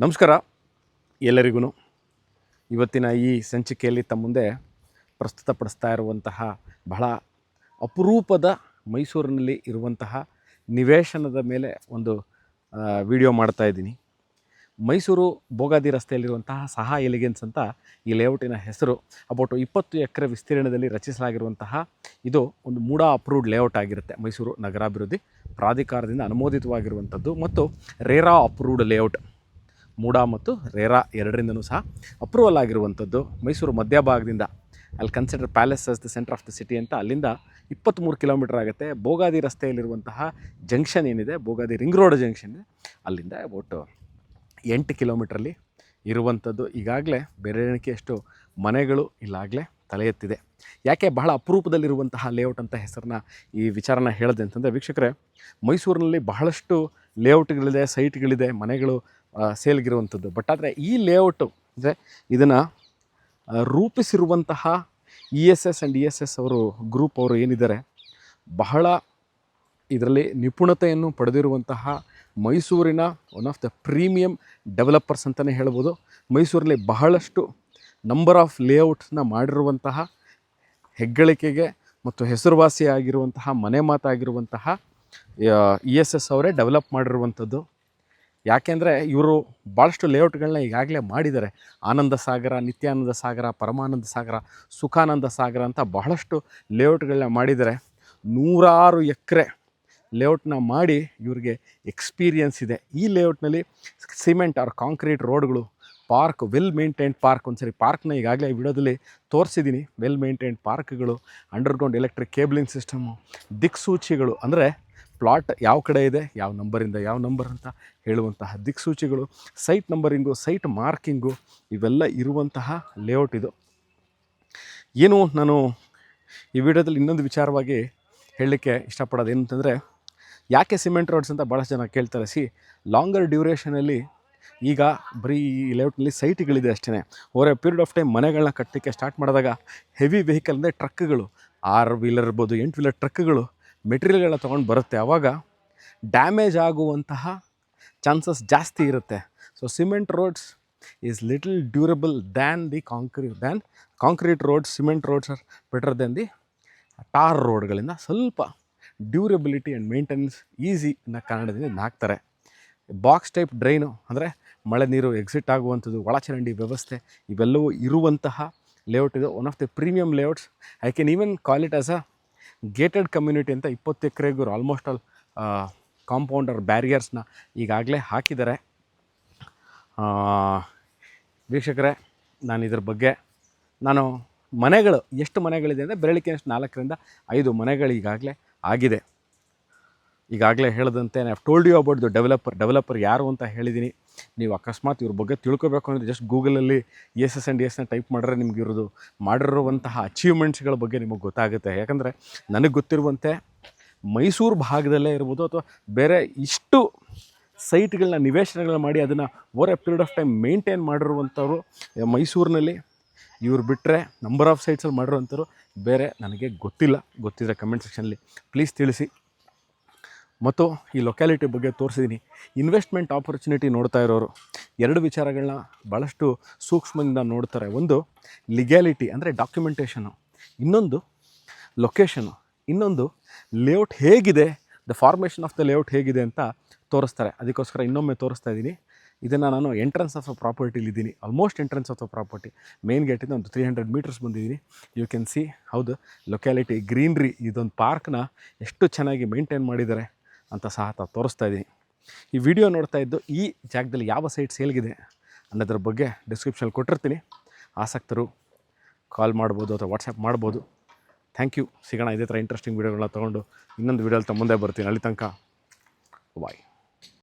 ನಮಸ್ಕಾರ ಎಲ್ಲರಿಗೂ. ಇವತ್ತಿನ ಈ ಸಂಚಿಕೆಯಲ್ಲಿ ತಮ್ಮ ಮುಂದೆ ಪ್ರಸ್ತುತಪಡಿಸ್ತಾ ಇರುವಂತಹ ಬಹಳ ಅಪರೂಪದ ಮೈಸೂರಿನಲ್ಲಿ ಇರುವಂತಹ ನಿವೇಶನದ ಮೇಲೆ ಒಂದು ವಿಡಿಯೋ ಮಾಡ್ತಾ ಇದ್ದೀನಿ. ಮೈಸೂರು ಭೋಗಾದಿ ರಸ್ತೆಯಲ್ಲಿರುವಂತಹ ಸಹಾ ಎಲಿಗೆನ್ಸ್ ಅಂತ ಈ ಲೇಔಟಿನ ಹೆಸರು. ಅಬೌಟ್ 20 ಎಕರೆ ವಿಸ್ತೀರ್ಣದಲ್ಲಿ ರಚಿಸಲಾಗಿರುವಂತಹ ಇದು ಒಂದು ಮೂಡಾ ಅಪ್ರೂವ್ಡ್ ಲೇಔಟ್ ಆಗಿರುತ್ತೆ. ಮೈಸೂರು ನಗರಾಭಿವೃದ್ಧಿ ಪ್ರಾಧಿಕಾರದಿಂದ ಅನುಮೋದಿತವಾಗಿರುವಂಥದ್ದು ಮತ್ತು ರೇರಾ ಅಪ್ರೂವ್ಡ್ ಲೇಔಟ್. ಮೂಡಾ ಮತ್ತು ರೇರಾ ಎರಡರಿಂದನೂ ಸಹ ಅಪ್ರೂವಲ್ ಆಗಿರುವಂಥದ್ದು. ಮೈಸೂರು ಮಧ್ಯಭಾಗದಿಂದ ಅಲ್ಲಿ consider palace as the centre of the city ಅಂತ ಅಲ್ಲಿಂದ 23 ಕಿಲೋಮೀಟರ್ ಆಗುತ್ತೆ. ಭೋಗಾದಿ ರಸ್ತೆಯಲ್ಲಿರುವಂತಹ ಜಂಕ್ಷನ್ ಏನಿದೆ, ಭೋಗಾದಿ ರಿಂಗ್ ರೋಡ್ ಜಂಕ್ಷನ್, ಅಲ್ಲಿಂದ ಅಬೌಟ್ 8 ಕಿಲೋಮೀಟ್ರಲ್ಲಿ ಇರುವಂಥದ್ದು. ಈಗಾಗಲೇ ಬೆರಳೆಣಿಕೆಯಷ್ಟು ಮನೆಗಳು ಇಲ್ಲಾಗಲೇ ತಲೆ ಎತ್ತಿದೆ. ಯಾಕೆ ಬಹಳ ಅಪರೂಪದಲ್ಲಿರುವಂತಹ ಲೇಔಟ್ ಅಂತ ಹೆಸರನ್ನ ಈ ವಿಚಾರನ ಹೇಳಿದೆ ಅಂತಂದರೆ, ವೀಕ್ಷಕರೇ, ಮೈಸೂರಿನಲ್ಲಿ ಬಹಳಷ್ಟು ಲೇಔಟ್ಗಳಿದೆ, ಸೈಟ್ಗಳಿದೆ, ಮನೆಗಳು ಸೇಲ್ಗಿರುವಂಥದ್ದು. ಬಟ್ ಆದರೆ ಈ ಲೇಔಟು ಅಂದರೆ ಇದನ್ನು ರೂಪಿಸಿರುವಂತಹ ESS ಆ್ಯಂಡ್ ESS ಅವರು ಗ್ರೂಪ್ ಅವರು ಏನಿದ್ದಾರೆ, ಬಹಳ ಇದರಲ್ಲಿ ನಿಪುಣತೆಯನ್ನು ಪಡೆದಿರುವಂತಹ ಮೈಸೂರಿನ one of the premium developers ಅಂತಲೇ ಹೇಳ್ಬೋದು. ಮೈಸೂರಲ್ಲಿ ಬಹಳಷ್ಟು ನಂಬರ್ ಆಫ್ ಲೇಔಟ್ಸ್ನ ಮಾಡಿರುವಂತಹ, ಹೆಗ್ಗಳಿಕೆಗೆ ಮತ್ತು ಹೆಸರುವಾಸಿಯಾಗಿರುವಂತಹ, ಮನೆ ಮಾತಾಗಿರುವಂತಹ ESS ಅವರೇ ಡೆವಲಪ್ ಮಾಡಿರುವಂಥದ್ದು. ಯಾಕೆಂದರೆ ಇವರು ಭಾಳಷ್ಟು ಲೇಔಟ್ಗಳನ್ನ ಈಗಾಗಲೇ ಮಾಡಿದ್ದಾರೆ. ಆನಂದ ಸಾಗರ, ನಿತ್ಯಾನಂದ ಸಾಗರ, ಪರಮಾನಂದ ಸಾಗರ, ಸುಖಾನಂದ ಸಾಗರ ಅಂತ ಬಹಳಷ್ಟು ಲೇಔಟ್ಗಳನ್ನ ಮಾಡಿದ್ದಾರೆ. 100 ಎಕರೆ ಲೇಔಟ್ನ ಮಾಡಿ ಇವ್ರಿಗೆ ಎಕ್ಸ್ಪೀರಿಯನ್ಸ್ ಇದೆ. ಈ ಲೇಔಟ್ನಲ್ಲಿ ಸಿಮೆಂಟ್ ಆರ್ ಕಾಂಕ್ರೀಟ್ ರೋಡ್ಗಳು, ಪಾರ್ಕ್, ವೆಲ್ ಮೇಂಟೈನ್ಡ್ ಪಾರ್ಕ್, ಒಂದ್ಸರಿ ಪಾರ್ಕ್ನ ಈಗಾಗಲೇ ವಿಡಿಯೋದಲ್ಲಿ ತೋರಿಸಿದ್ದೀನಿ. ವೆಲ್ ಮೇಂಟೈನ್ಡ್ ಪಾರ್ಕ್ಗಳು, ಅಂಡರ್ಗ್ರೌಂಡ್ ಎಲೆಕ್ಟ್ರಿಕ್ ಕೇಬಲಿಂಗ್ ಸಿಸ್ಟಮು, ದಿಕ್ಸೂಚಿಗಳು ಅಂದರೆ ಪ್ಲಾಟ್ ಯಾವ ಕಡೆ ಇದೆ, ಯಾವ ನಂಬರಿಂದ ಯಾವ ನಂಬರ್ ಅಂತ ಹೇಳುವಂತಹ ದಿಕ್ಸೂಚಿಗಳು, ಸೈಟ್ ನಂಬರಿಂಗು, ಸೈಟ್ ಮಾರ್ಕಿಂಗು, ಇವೆಲ್ಲ ಇರುವಂತಹ ಲೇಔಟ್ ಇದು. ಏನು ನಾನು ಈ ವಿಡಿಯೋದಲ್ಲಿ ಇನ್ನೊಂದು ವಿಚಾರವಾಗಿ ಹೇಳಲಿಕ್ಕೆ ಇಷ್ಟಪಡೋದು ಏನಂತಂದರೆ, ಯಾಕೆ ಸಿಮೆಂಟ್ ರೋಡ್ಸ್ ಅಂತ ಭಾಳಷ್ಟು ಜನ ಕೇಳ್ತಾರೆ. ಲಾಂಗರ್ ಡ್ಯೂರೇಷನಲ್ಲಿ ಈಗ ಬರೀ ಈ ಲೇಔಟ್ನಲ್ಲಿ ಸೈಟ್ಗಳಿದೆ ಅಷ್ಟೇ. Over a period of time ಮನೆಗಳನ್ನ ಕಟ್ಟಲಿಕ್ಕೆ ಸ್ಟಾರ್ಟ್ ಮಾಡಿದಾಗ ಹೆವಿ ವೆಹಿಕಲ್ ಅಂದರೆ ಟ್ರಕ್ಗಳು, 6 ವೀಲರ್ ಇರ್ಬೋದು, 8 ವೀಲರ್ ಟ್ರಕ್ಗಳು ಮೆಟೀರಿಯಲ್ಗಳನ್ನ ತೊಗೊಂಡು ಬರುತ್ತೆ. ಆವಾಗ ಡ್ಯಾಮೇಜ್ ಆಗುವಂತಹ ಚಾನ್ಸಸ್ ಜಾಸ್ತಿ ಇರುತ್ತೆ. So cement roads is little durable than concrete roads. Cement roads are better then the tar ರೋಡ್ಗಳಿಂದ ಸ್ವಲ್ಪ ಡ್ಯೂರಬಿಲಿಟಿ ಆ್ಯಂಡ್ ಮೇಂಟೆನೆನ್ಸ್ ಈಸಿ ಅನ್ನೋ ಕಾರಣದಿಂದ ಹಾಕ್ತಾರೆ. ಬಾಕ್ಸ್ ಟೈಪ್ ಡ್ರೈನು ಅಂದರೆ ಮಳೆ ನೀರು ಎಕ್ಸಿಟ್ ಆಗುವಂಥದ್ದು, ಒಳಚರಂಡಿ ವ್ಯವಸ್ಥೆ, ಇವೆಲ್ಲವೂ ಇರುವಂತಹ ಲೇಔಟ್ ಇದು. One of the premium layouts. I can even call it as a gated community ಅಂತ. 20 ಎಕರೆಗೂ ಆಲ್ಮೋಸ್ಟ್ ಆಲ್ ಕಾಂಪೌಂಡರ್ ಬ್ಯಾರಿಯರ್ಸ್ನ ಈಗಾಗಲೇ ಹಾಕಿದ್ದಾರೆ. ವೀಕ್ಷಕರೇ, ನಾನು ಇದ್ರ ಬಗ್ಗೆ ಮನೆಗಳು ಎಷ್ಟು ಮನೆಗಳಿದೆ ಅಂದರೆ ಬೆರಳಿಕೆಯಷ್ಟು 4ರಿಂದ 5 ಮನೆಗಳು ಈಗಾಗಲೇ ಆಗಿದೆ. ಈಗಾಗಲೇ ಹೇಳಿದಂತೆ I have told you about the developer ಯಾರು ಅಂತ ಹೇಳಿದ್ದೀನಿ. ನೀವು ಅಕಸ್ಮಾತ್ ಇವ್ರ ಬಗ್ಗೆ ತಿಳ್ಕೊಬೇಕು ಅಂದರೆ ಜಸ್ಟ್ ಗೂಗಲಲ್ಲಿ ESS ಆ್ಯಂಡ್ ESS ಟೈಪ್ ಮಾಡಿದ್ರೆ ನಿಮ್ಗೆ ಇರೋದು ಮಾಡಿರುವಂತಹ ಅಚೀವ್ಮೆಂಟ್ಸ್ಗಳ ಬಗ್ಗೆ ನಿಮಗೆ ಗೊತ್ತಾಗುತ್ತೆ. ಯಾಕಂದರೆ ನನಗೆ ಗೊತ್ತಿರುವಂತೆ ಮೈಸೂರು ಭಾಗದಲ್ಲೇ ಇರ್ಬೋದು ಅಥವಾ ಬೇರೆ ಇಷ್ಟು ಸೈಟ್ಗಳನ್ನ ನಿವೇಶನಗಳನ್ನ ಮಾಡಿ ಅದನ್ನು over a period of time maintain ಮಾಡಿರುವಂಥವ್ರು ಮೈಸೂರಿನಲ್ಲಿ ಇವ್ರು ಬಿಟ್ಟರೆ ನಂಬರ್ ಆಫ್ ಸೈಟ್ಸಲ್ಲಿ ಮಾಡಿರುವಂಥವ್ರು ಬೇರೆ ನನಗೆ ಗೊತ್ತಿಲ್ಲ. ಗೊತ್ತಿದ್ದರೆ ಕಮೆಂಟ್ ಸೆಕ್ಷನಲ್ಲಿ ಪ್ಲೀಸ್ ತಿಳಿಸಿ. ಮತ್ತು ಈ ಲೊಕ್ಯಾಲಿಟಿ ಬಗ್ಗೆ ತೋರಿಸಿದ್ದೀನಿ. ಇನ್ವೆಸ್ಟ್ಮೆಂಟ್ ಆಪರ್ಚುನಿಟಿ ನೋಡ್ತಾ ಇರೋರು 2 ವಿಚಾರಗಳನ್ನ ಭಾಳಷ್ಟು ಸೂಕ್ಷ್ಮದಿಂದ ನೋಡ್ತಾರೆ. ಒಂದು ಲೀಗ್ಯಾಲಿಟಿ ಅಂದರೆ ಡಾಕ್ಯುಮೆಂಟೇಷನು, ಇನ್ನೊಂದು ಲೊಕೇಶನು, ಇನ್ನೊಂದು ಲೇಔಟ್ ಹೇಗಿದೆ, the formation of the layout ಹೇಗಿದೆ ಅಂತ ತೋರಿಸ್ತಾರೆ. ಅದಕ್ಕೋಸ್ಕರ ಇನ್ನೊಮ್ಮೆ ತೋರಿಸ್ತಾ ಇದ್ದೀನಿ. ಇದನ್ನು ನಾನು ಎಂಟ್ರೆನ್ಸ್ ಆಫ್ ಅ ಪ್ರಾಪರ್ಟಿಲಿದ್ದೀನಿ, almost entrance of a property. Main ಗೇಟಿಂದ ಒಂದು 300 ಮೀಟರ್ಸ್ ಬಂದಿದ್ದೀನಿ. ಯು ಕ್ಯಾನ್ ಸಿ ಹೌದು ಲೊಕ್ಯಾಲಿಟಿ, ಗ್ರೀನ್ರಿ, ಇದೊಂದು ಪಾರ್ಕ್ನ ಎಷ್ಟು ಚೆನ್ನಾಗಿ ಮೇಂಟೈನ್ ಮಾಡಿದ್ದಾರೆ ಅಂತ ಸಹ ತೋರಿಸ್ತಾ ಇದ್ದೀನಿ. ಈ ವಿಡಿಯೋ ನೋಡ್ತಾ ಇದ್ದು ಈ ಜಾಗದಲ್ಲಿ ಯಾವ ಸೈಟ್ ಸೇಲ್ಗಿದೆ ಅನ್ನೋದ್ರ ಬಗ್ಗೆ ಡಿಸ್ಕ್ರಿಪ್ಷನಲ್ಲಿ ಕೊಟ್ಟಿರ್ತೀನಿ. ಆಸಕ್ತರು ಕಾಲ್ ಮಾಡ್ಬೋದು ಅಥವಾ ವಾಟ್ಸಪ್ ಮಾಡ್ಬೋದು. Thank you. ಸಿಗೋಣ ಇದೇ ಥರ ಇಂಟ್ರೆಸ್ಟಿಂಗ್ ವೀಡಿಯೋಗಳನ್ನ ತೊಗೊಂಡು ಇನ್ನೊಂದು ವೀಡಿಯೋಲ್ಲಿ ಮುಂದೆ ಬರ್ತೀನಿ. ಅಲ್ಲಿ ತನಕ ಬಾಯ್.